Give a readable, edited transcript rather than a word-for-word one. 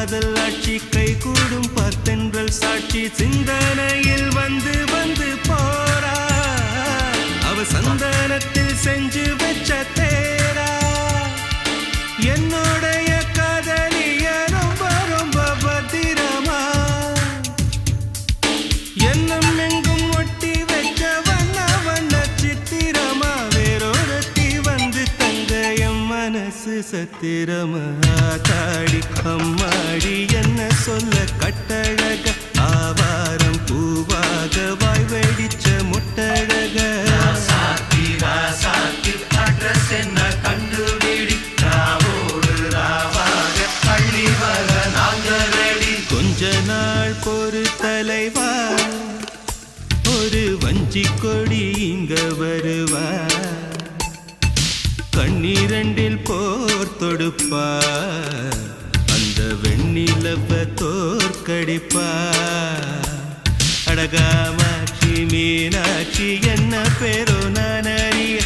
காதல் ஆட்சி கை கூடும் பார்த்தென்றல் சாட்சி சிந்தனையில் வந்து வந்து போறா அவ சந்தனத்தில் செஞ்சு வச்ச தேரா என்னுடைய காதலிய ரொம்ப ரொம்ப பத்திரமா என்னும் எங்கும் ஒட்டி வச்ச வண்ண வண்ண சித்திரமா வேறொருத்தி வந்து தங்க என் மனசு சத்திரமா தாடி அம்மாடி என்ன சொல்ல கட்டழக ஆவாரம் பூவாக வாய் வெடிச்ச முட்டழக அட்ரஸ் என்ன கண்டுபிடி ராவோடு ராவாக பள்ளி வர நாங்க ரெடி கொஞ்ச நாள் பொறு தலைவா ஒரு வஞ்சி கொடி இங்க வருவா கண்ணீரண்டில் போர் தொடுப்பா அந்த வெண்ணிலவ தோற்கடிப்பா அடகாமாட்சி மீனாட்சி என்ன பேரோ நான் அறிய